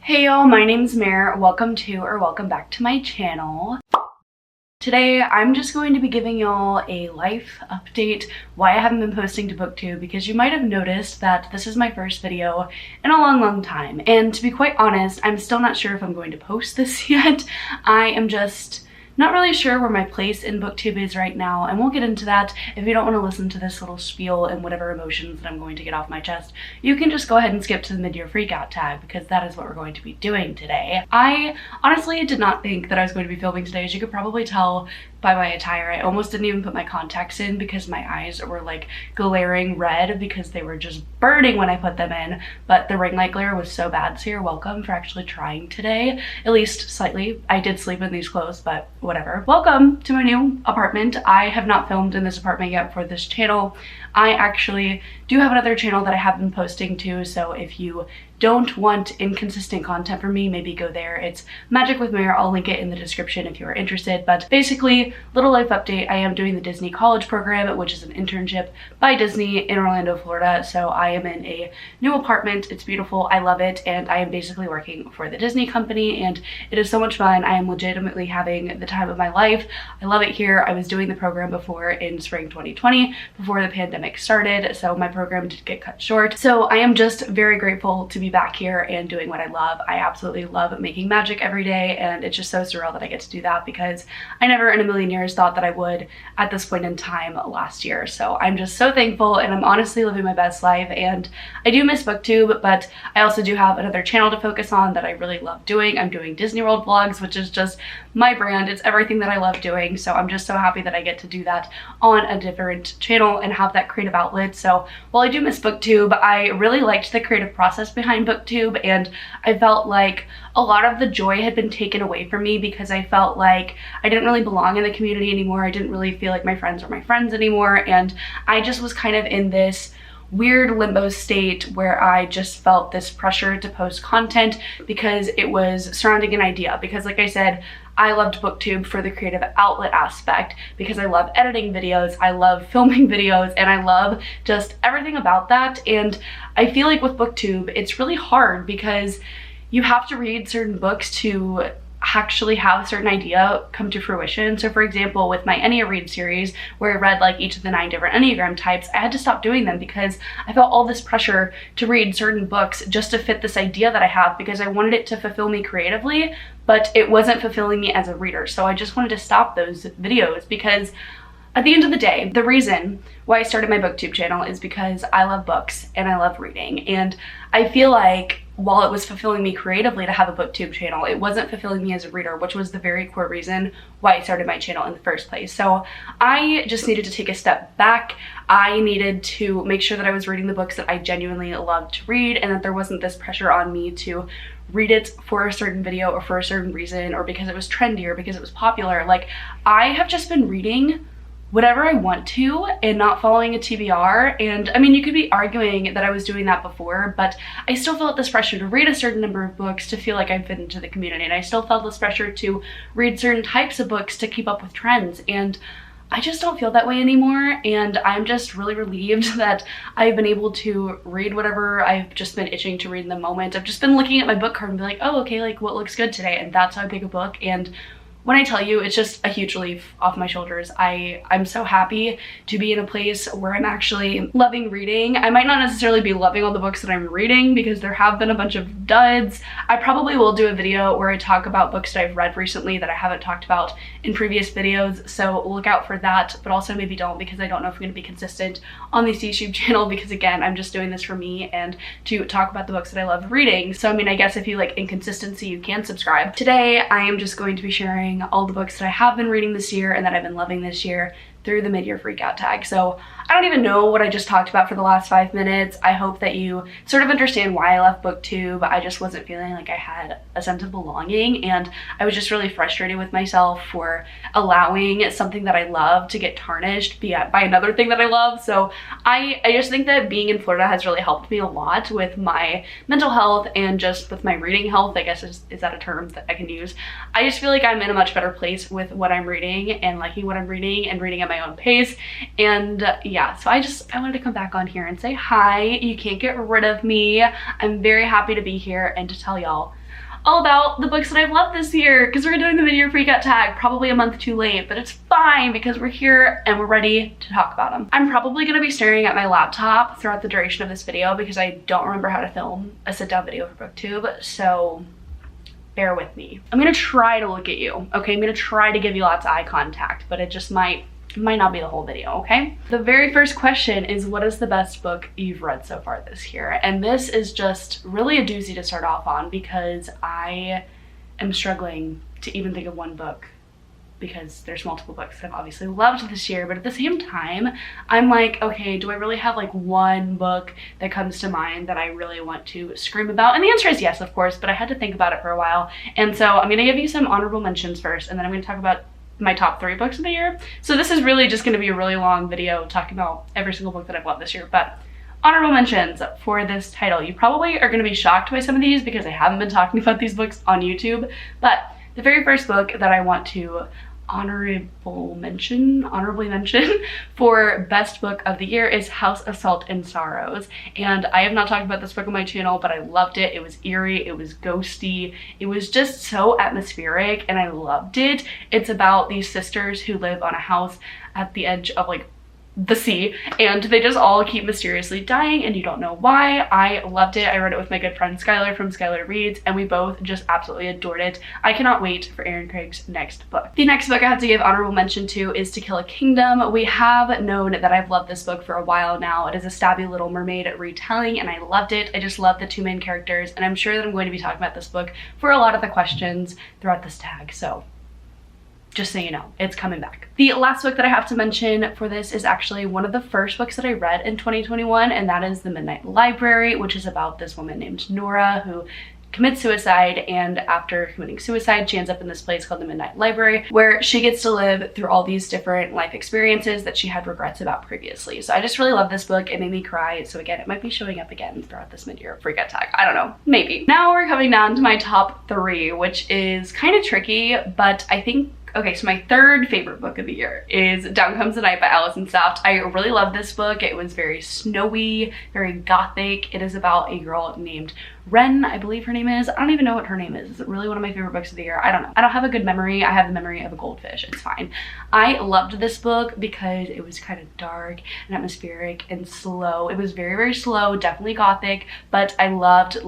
Hey y'all, my name's Mare. Welcome back to my channel. Today, I'm just going to be giving y'all a life update, why I haven't been posting to booktube, because you might have noticed that this is my first video in a long time. And to be quite honest, I'm still not sure if I'm going to post this yet. I am just not really sure where my place in booktube is right now, and we'll get into that. If you don't want to listen to this little spiel and whatever emotions that I'm going to get off my chest, you can just go ahead and skip to the mid-year freakout tag, because that is what we're going to be doing today. I honestly did not think that I was going to be filming today. As you could probably tell by my attire, I almost didn't even put my contacts in because my eyes were like glaring red because they were just burning when I put them in, but the ring light glare was so bad, so you're welcome for actually trying today, at least slightly. I did sleep in these clothes, but whatever. Welcome to my new apartment. I have not filmed in this apartment yet for this channel. I actually do have another channel that I have been posting to, so if you don't want inconsistent content from me, maybe go there. It's Magic with Mare. I'll link it in the description if you are interested. But basically, little life update, I am doing the Disney College Program, which is an internship by Disney in Orlando, Florida. So I am in a new apartment. It's beautiful. I love it. And I am basically working for the Disney company, and it is so much fun. I am legitimately having the time of my life. I love it here. I was doing the program before in spring 2020, before the pandemic started. So my program did get cut short. So I am just very grateful to be back here and doing what I love. I absolutely love making magic every day, and it's just so surreal that I get to do that because I never in a million years thought that I would at this point in time last year. So I'm just so thankful, and I'm honestly living my best life. And I do miss booktube, but I also do have another channel to focus on that I really love doing. I'm doing Disney World vlogs, which is just my brand. It's everything that I love doing. So I'm just so happy that I get to do that on a different channel and have that creative outlet. So while I do miss booktube, I really liked the creative process behind booktube, and I felt like a lot of the joy had been taken away from me because I felt like I didn't really belong in the community anymore. I didn't really feel like my friends were my friends anymore, and I just was kind of in this weird limbo state where I just felt this pressure to post content because it was surrounding an idea. Because like I said, I loved booktube for the creative outlet aspect because I love editing videos, I love filming videos, and I love just everything about that. And I feel like with booktube, it's really hard because you have to read certain books to actually have a certain idea come to fruition. So for example, with my Ennea Read series, where I read like each of the 9 different Enneagram types, I had to stop doing them because I felt all this pressure to read certain books just to fit this idea that I have, because I wanted it to fulfill me creatively, but it wasn't fulfilling me as a reader. So I just wanted to stop those videos because at the end of the day, the reason why I started my booktube channel is because I love books and I love reading. And I feel like while it was fulfilling me creatively to have a booktube channel, it wasn't fulfilling me as a reader, which was the very core reason why I started my channel in the first place. So I just needed to take a step back. I needed to make sure that I was reading the books that I genuinely loved to read, and that there wasn't this pressure on me to read it for a certain video or for a certain reason, or because it was trendy or because it was popular. Like, I have just been reading whatever I want to and not following a TBR. And I mean, you could be arguing that I was doing that before, but I still felt this pressure to read a certain number of books to feel like I fit into the community. And I still felt this pressure to read certain types of books to keep up with trends. And I just don't feel that way anymore. And I'm just really relieved that I've been able to read whatever I've just been itching to read in the moment. I've just been looking at my book card and be like, oh, okay, like what looks good today? And that's how I pick a book. And when I tell you, it's just a huge relief off my shoulders. I'm so happy to be in a place where I'm actually loving reading. I might not necessarily be loving all the books that I'm reading because there have been a bunch of duds. I probably will do a video where I talk about books that I've read recently that I haven't talked about in previous videos, so look out for that, but also maybe don't, because I don't know if I'm going to be consistent on this YouTube channel, because again, I'm just doing this for me and to talk about the books that I love reading. So I mean, I guess if you like inconsistency, you can subscribe. Today, I am just going to be sharing all the books that I have been reading this year and that I've been loving this year through the mid-year freakout tag. So I don't even know what I just talked about for the last 5 minutes. I hope that you sort of understand why I left booktube. I just wasn't feeling like I had a sense of belonging, and I was just really frustrated with myself for allowing something that I love to get tarnished by another thing that I love. So I just think that being in Florida has really helped me a lot with my mental health and just with my reading health, I guess is that a term that I can use. I just feel like I'm in a much better place with what I'm reading and liking what I'm reading and reading at my own pace. And yeah, so I wanted to come back on here and say hi. You can't get rid of me. I'm very happy to be here and to tell y'all all about the books that I've loved this year, because we're doing the mid-year freakout tag probably a month too late, but it's fine because we're here and we're ready to talk about them. I'm probably going to be staring at my laptop throughout the duration of this video because I don't remember how to film a sit-down video for booktube, so bear with me. I'm going to try to look at you, okay? I'm going to try to give you lots of eye contact, but it just might not be the whole video, okay? The very first question is, what is the best book you've read so far this year? And this is just really a doozy to start off on because I am struggling to even think of one book because there's multiple books that I've obviously loved this year, but at the same time, I'm like, okay, do I really have like one book that comes to mind that I really want to scream about? And the answer is yes, of course, but I had to think about it for a while. And so I'm gonna give you some honorable mentions first, and then I'm gonna talk about my top 3 books of the year. So this is really just going to be a really long video talking about every single book that I've loved this year, but honorable mentions for this title. You probably are going to be shocked by some of these because I haven't been talking about these books on YouTube, but the very first book that I want to honorably mention for best book of the year is House of Salt and Sorrows. And I have not talked about this book on my channel, but I loved it. It was eerie, it was ghosty, it was just so atmospheric, and I loved it. It's about these sisters who live on a house at the edge of like the sea, and they just all keep mysteriously dying and you don't know why. I loved it. I read it with my good friend Skylar from Skylar Reads, and we both just absolutely adored it. I cannot wait for Erin Craig's next book. The next book I have to give honorable mention to is To Kill a Kingdom. We have known that I've loved this book for a while now. It is a stabby Little Mermaid retelling, and I loved it. I just love the 2 main characters, and I'm sure that I'm going to be talking about this book for a lot of the questions throughout this tag, so just so you know, it's coming back. The last book that I have to mention for this is actually one of the first books that I read in 2021, and that is The Midnight Library, which is about this woman named Nora who commits suicide, and after committing suicide, she ends up in this place called the Midnight Library, where she gets to live through all these different life experiences that she had regrets about previously. So I just really love this book. It made me cry. So again, it might be showing up again throughout this mid-year freakout tag. I don't know, maybe. Now we're coming down to my top 3, which is kind of tricky, but I think okay, so my third favorite book of the year is Down Comes the Night by Allison Saft. I really love this book. It was very snowy, very gothic. It is about a girl named Ren, I believe her name is. I don't even know what her name is. Is it really one of my favorite books of the year? I don't know. I don't have a good memory. I have the memory of a goldfish. It's fine. I loved this book because it was kind of dark and atmospheric and slow. It was very, very slow, definitely gothic, but I loved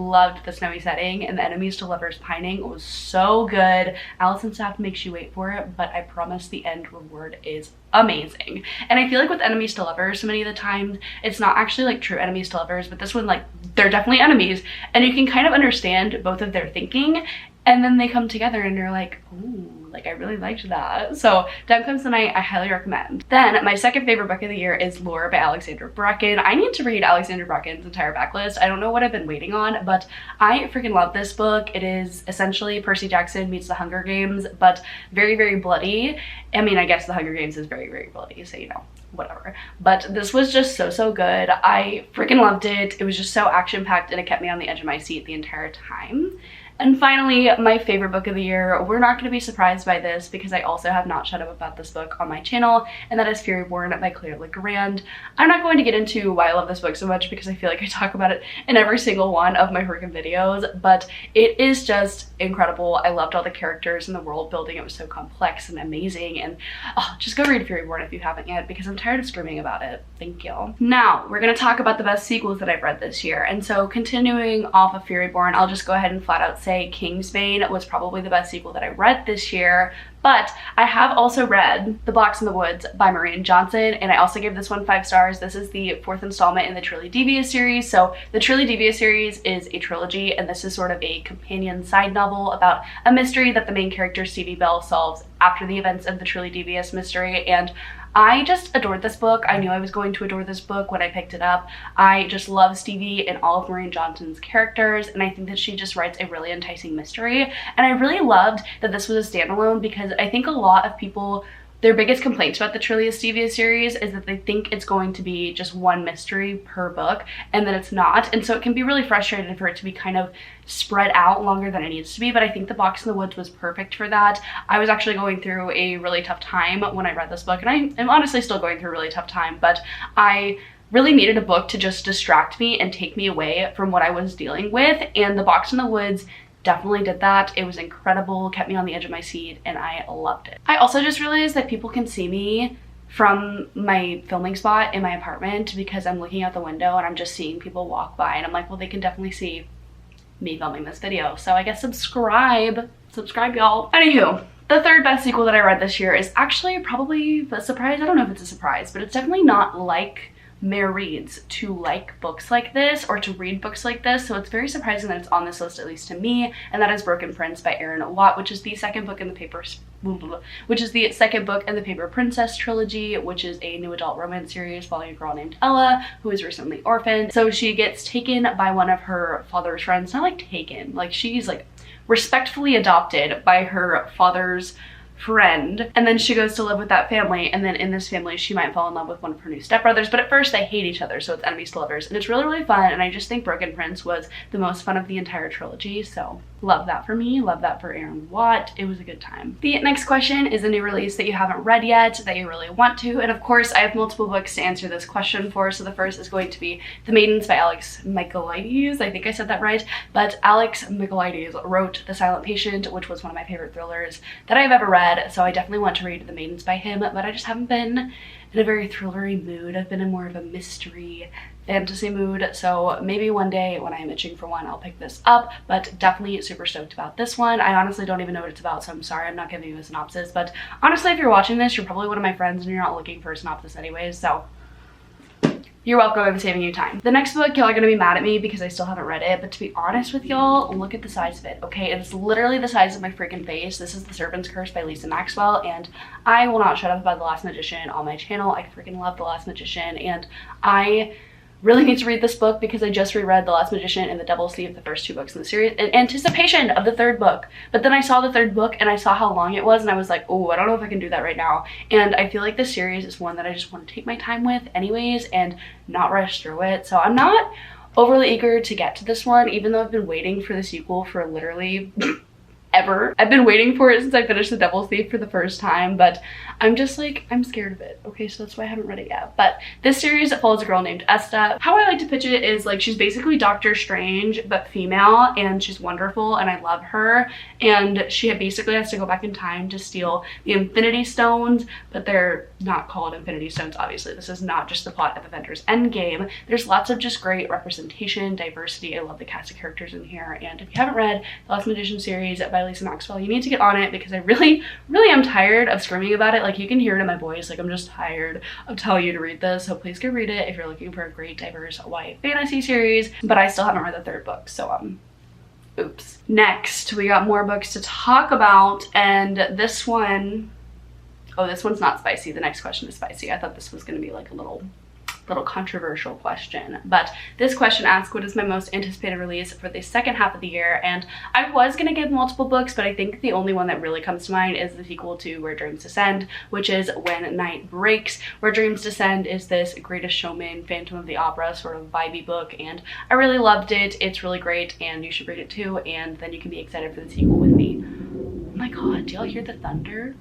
the snowy setting, and the enemies to lovers pining was so good. Allison Saft makes you wait for it, but I promise the end reward is amazing. And I feel like with enemies to lovers, so many of the times it's not actually like true enemies to lovers, but this one, like, they're definitely enemies, and you can kind of understand both of their thinking, and then they come together and you're like, ooh, like I really liked that. So Down Comes the Night, I highly recommend. Then my second favorite book of the year is Lore by Alexandra Bracken. I need to read Alexandra Bracken's entire backlist. I don't know what I've been waiting on, but I freaking love this book. It is essentially Percy Jackson meets the Hunger Games, but very, very bloody. I mean, I guess the Hunger Games is very, very bloody, so you know, whatever. But this was just so good. I freaking loved it. It was just so action-packed, and it kept me on the edge of my seat the entire time. And finally, my favorite book of the year, we're not going to be surprised by this because I also have not shut up about this book on my channel, and that is Furyborn by Claire Legrand. I'm not going to get into why I love this book so much because I feel like I talk about it in every single one of my freaking videos, but it is just incredible. I loved all the characters and the world building. It was so complex and amazing, and oh, just go read Furyborn if you haven't yet because I'm tired of screaming about it. Thank you. Now, we're going to talk about the best sequels that I've read this year, and so continuing off of Furyborn, I'll just go ahead and flat out say Kingsbane was probably the best sequel that I read this year, but I have also read The Blocks in the Woods by Marian Johnson, and I also gave this one 5 stars. This is the 4th installment in the Truly Devious series. So the Truly Devious series is a trilogy, and this is sort of a companion side novel about a mystery that the main character Stevie Bell solves after the events of the Truly Devious mystery, and I just adored this book. I knew I was going to adore this book when I picked it up. I just love Stevie and all of Marian Johnson's characters, and I think that she just writes a really enticing mystery. And I really loved that this was a standalone because I think a lot of people their biggest complaints about the Trillia Stevia series is that they think it's going to be just one mystery per book, and then it's not. And so it can be really frustrating for it to be kind of spread out longer than it needs to be, but I think The Box in the Woods was perfect for that. I was actually going through a really tough time when I read this book, and I am honestly still going through a really tough time, but I really needed a book to just distract me and take me away from what I was dealing with, and The Box in the Woods definitely did that. It was incredible, kept me on the edge of my seat, and I loved it. I also just realized that people can see me from my filming spot in my apartment because I'm looking out the window and I'm just seeing people walk by, and I'm like, well, they can definitely see me filming this video, so I guess subscribe y'all. Anywho, the third best sequel that I read this year is actually probably a surprise. I don't know if it's a surprise, but it's definitely not like Mare reads to like books like this or to read books like this, so it's very surprising that it's on this list, at least to me, and that is Broken Prince by Erin Watt, which is the second book in the Paper Princess trilogy, which is a new adult romance series following a girl named Ella who is recently orphaned. So she gets taken by one of her father's friends, not like taken, like she's like respectfully adopted by her father's friend, and then she goes to live with that family, and then in this family she might fall in love with one of her new stepbrothers, but at first they hate each other, so it's enemies to lovers, and it's really fun. And I just think Broken Prince was the most fun of the entire trilogy, so love that for me, love that for Erin Watt. It was a good time. The next question is a new release that you haven't read yet that you really want to, and of course I have multiple books to answer this question for. So the first is going to be The Maidens by Alex Michaelides. I think I said that right, but Alex Michaelides wrote The Silent Patient, which was one of my favorite thrillers that I've ever read, so I definitely want to read The Maidens by him, but I just haven't been in a very thrillery mood. I've been in more of a mystery fantasy mood, so maybe one day when I'm itching for one I'll pick this up, but definitely super stoked about this one. I honestly don't even know what it's about, so I'm sorry I'm not giving you a synopsis, but honestly if you're watching this you're probably one of my friends and you're not looking for a synopsis anyways, so you're welcome. I'm saving you time. The next book, y'all are gonna be mad at me because I still haven't read it, but to be honest with y'all, look at the size of it, okay? It's literally the size of my freaking face. This is The Serpent's Curse by Lisa Maxwell, and I will not shut up about The Last Magician on my channel. I freaking love The Last Magician, and I really need to read this book because I just reread The Last Magician and The Double Sleeve, the first two books in the series, in anticipation of the third book. But then I saw the third book and I saw how long it was, and I was like, oh, I don't know if I can do that right now. And I feel like this series is one that I just want to take my time with anyways and not rush through it. So I'm not overly eager to get to this one, even though I've been waiting for the sequel for literally ever. I've been waiting for it since I finished The Devil's Thief for the first time, but I'm just like, I'm scared of it. Okay, so that's why I haven't read it yet. But this series follows a girl named Esta. How I like to pitch it is like she's basically Doctor Strange but female, and she's wonderful and I love her, and she basically has to go back in time to steal the Infinity Stones, but they're not called Infinity Stones, obviously. This is not just the plot of Avengers Endgame. There's lots of just great representation, diversity. I love the cast of characters in here, and if you haven't read The Last Magician series by Lisa Maxwell, you need to get on it because I really am tired of screaming about it. Like, you can hear it in my voice, like I'm just tired of telling you to read this, so please go read it if you're looking for a great diverse YA fantasy series. But I still haven't read the third book, so oops. Next, we got more books to talk about, and this one, oh, this one's not spicy. The next question is spicy. I thought this was gonna be like a little controversial question, but this question asks, what is my most anticipated release for the second half of the year? And I was gonna give multiple books, but I think the only one that really comes to mind is the sequel to Where Dreams Descend, which is When Night Breaks. Where Dreams Descend is this Greatest Showman, Phantom of the Opera sort of vibey book, and I really loved it. It's really great, and you should read it too, and then you can be excited for the sequel with me. Oh my god, do y'all hear the thunder?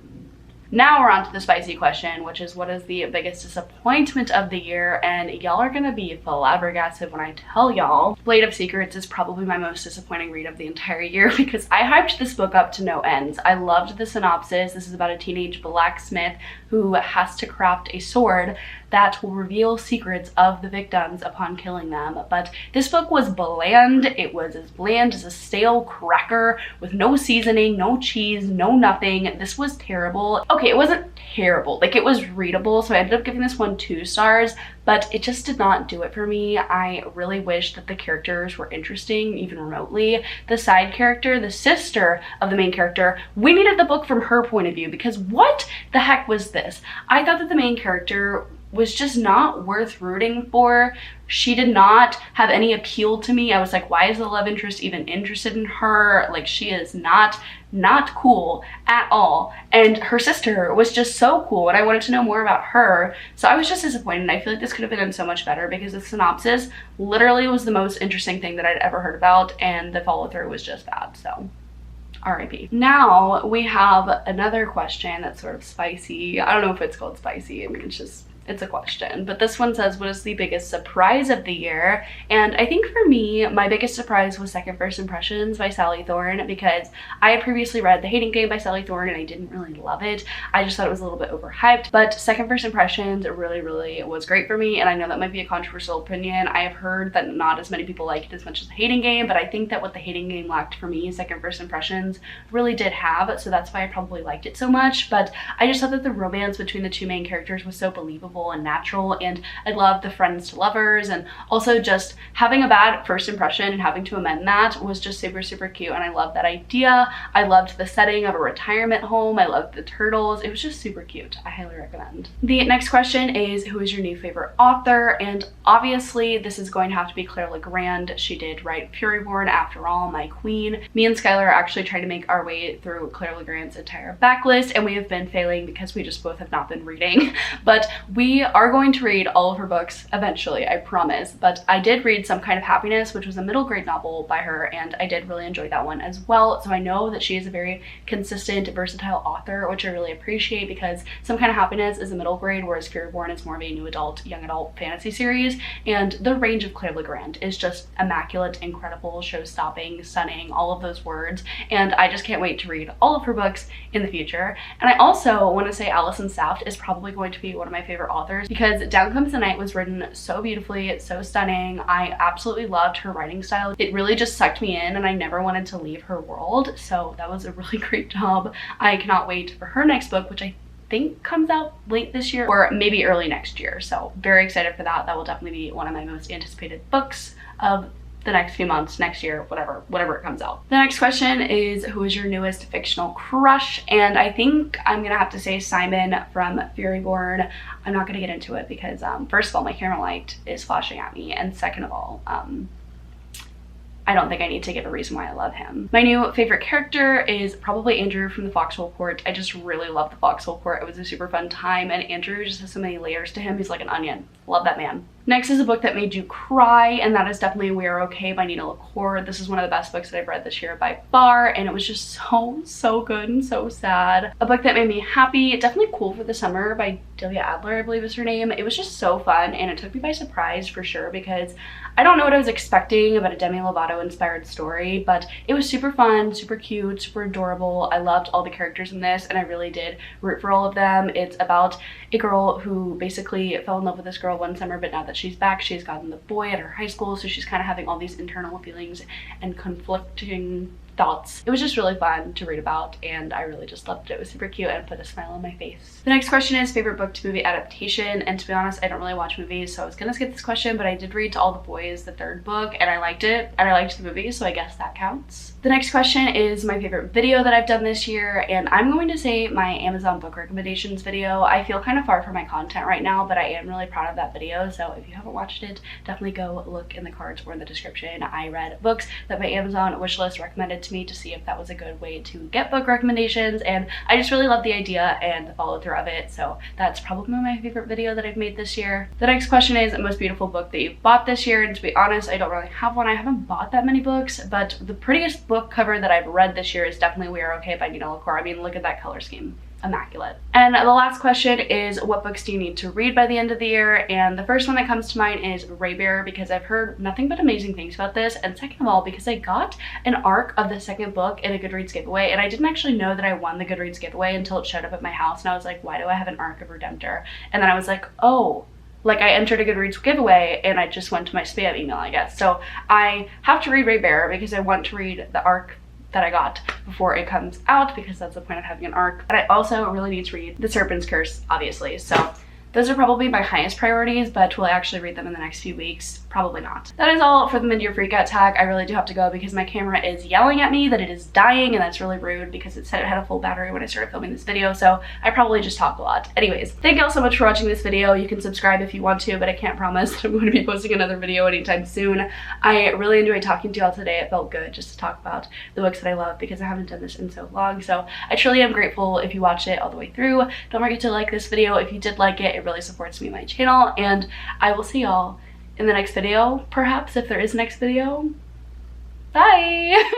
Now we're on to the spicy question, which is, what is the biggest disappointment of the year? And y'all are gonna be flabbergasted when I tell y'all. Blade of Secrets is probably my most disappointing read of the entire year because I hyped this book up to no ends. I loved the synopsis. This is about a teenage blacksmith who has to craft a sword that will reveal secrets of the victims upon killing them. But this book was bland. It was as bland as a stale cracker with no seasoning, no cheese, no nothing. This was terrible. Okay, it wasn't terrible. Like, it was readable, so I ended up giving this one 2 stars, but it just did not do it for me. I really wish that the characters were interesting, even remotely. The side character, the sister of the main character, we needed the book from her point of view because what the heck was this? I thought that the main character was just not worth rooting for. She did not have any appeal to me. I was like, why is the love interest even interested in her? Like, she is not cool at all. And her sister was just so cool, and I wanted to know more about her. So I was just disappointed. I feel like this could have been done so much better, because the synopsis literally was the most interesting thing that I'd ever heard about, and the follow-through was just bad. So RIP. Now we have another question that's sort of spicy. I don't know if it's called spicy. I mean, it's a question, but this one says, what is the biggest surprise of the year? And I think for me, my biggest surprise was Second First Impressions by Sally Thorne, because I had previously read The Hating Game by Sally Thorne and I didn't really love it. I just thought it was a little bit overhyped, but Second First Impressions really was great for me. And I know that might be a controversial opinion. I have heard that not as many people like it as much as The Hating Game, but I think that what The Hating Game lacked for me, Second First Impressions really did have, so that's why I probably liked it so much. But I just thought that the romance between the two main characters was so believable and natural, and I loved the friends to lovers, and also just having a bad first impression and having to amend that was just super cute, and I loved that idea. I loved the setting of a retirement home. I loved the turtles. It was just super cute. I highly recommend. The next question is, who is your new favorite author? And obviously this is going to have to be Claire Legrand. She did write Furyborn, after all, my queen. Me and Skylar are actually trying to make our way through Claire Legrand's entire backlist, and we have been failing because we just both have not been reading, but we are going to read all of her books eventually, I promise. But I did read Some Kind of Happiness, which was a middle grade novel by her, and I did really enjoy that one as well. So I know that she is a very consistent, versatile author, which I really appreciate, because Some Kind of Happiness is a middle grade, whereas Furyborn is more of a new adult, young adult fantasy series. And the range of Claire Legrand is just immaculate, incredible, show-stopping, stunning, all of those words. And I just can't wait to read all of her books in the future. And I also want to say Alison Saft is probably going to be one of my favorite authors, because Down Comes the Night was written so beautifully. It's so stunning. I absolutely loved her writing style. It really just sucked me in, and I never wanted to leave her world. So that was a really great job. I cannot wait for her next book, which I think comes out late this year or maybe early next year. So very excited for that. That will definitely be one of my most anticipated books of the next few months, next year, whatever it comes out. The next question is, who is your newest fictional crush? And I think I'm gonna have to say Simon from Furyborn. I'm not gonna get into it because first of all, my camera light is flashing at me, and second of all, I don't think I need to give a reason why I love him. My new favorite character is probably Andrew from the Foxhole Court. I just really love the Foxhole Court. It was a super fun time, and Andrew just has so many layers to him. He's like an onion. Love that man. Next is a book that made you cry, and that is definitely We Are Okay by Nina LaCour. This is one of the best books that I've read this year by far, and it was just so good and so sad. A book that made me happy, definitely Cool for the Summer by Delia Adler, I believe is her name. It was just so fun, and it took me by surprise for sure, because I don't know what I was expecting about a Demi Lovato inspired story, but it was super fun, super cute, super adorable. I loved all the characters in this, and I really did root for all of them. It's about a girl who basically fell in love with this girl one summer, but now that she's back, she's gotten the boy at her high school, so she's kind of having all these internal feelings and conflicting thoughts. It was just really fun to read about, and I really just loved it. It was super cute and put a smile on my face. The next question is favorite book to movie adaptation, and to be honest, I don't really watch movies, so I was gonna skip this question, but I did read To All the Boys, the third book, and I liked it, and I liked the movie, so I guess that counts. The next question is my favorite video that I've done this year, and I'm going to say my Amazon book recommendations video. I feel kind of far from my content right now, but I am really proud of that video, so if you haven't watched it, definitely go look in the cards or in the description. I read books that my Amazon wishlist recommended to me to see if that was a good way to get book recommendations, and I just really love the idea and the follow through of it, so that's probably my favorite video that I've made this year. The next question is most beautiful book that you've bought this year, and to be honest, I don't really have one. I haven't bought that many books, but the prettiest book cover that I've read this year is definitely We Are Okay by Nina LaCour. I mean, look at that color scheme. Immaculate. And the last question is, what books do you need to read by the end of the year? And the first one that comes to mind is Raybear, because I've heard nothing but amazing things about this, and second of all, because I got an ARC of the second book in a Goodreads giveaway, and I didn't actually know that I won the Goodreads giveaway until it showed up at my house, and I was like, why do I have an ARC of Redemptor? And then I was like, oh, like I entered a Goodreads giveaway and I just went to my spam email, I guess. So I have to read Raybear because I want to read the ARC that I got before it comes out, because that's the point of having an ARC. But I also really need to read The Serpent's Curse, obviously. So those are probably my highest priorities, but will I actually read them in the next few weeks? Probably not. That is all for the mid-year freakout tag. I really do have to go because my camera is yelling at me that it is dying, and that's really rude because it said it had a full battery when I started filming this video, so I probably just talk a lot. Anyways, thank you all so much for watching this video. You can subscribe if you want to, but I can't promise that I'm going to be posting another video anytime soon. I really enjoyed talking to y'all today. It felt good just to talk about the books that I love because I haven't done this in so long, so I truly am grateful if you watched it all the way through. Don't forget to like this video if you did like it. It really supports me and my channel, and I will see y'all in the next video, perhaps, if there is a next video. Bye!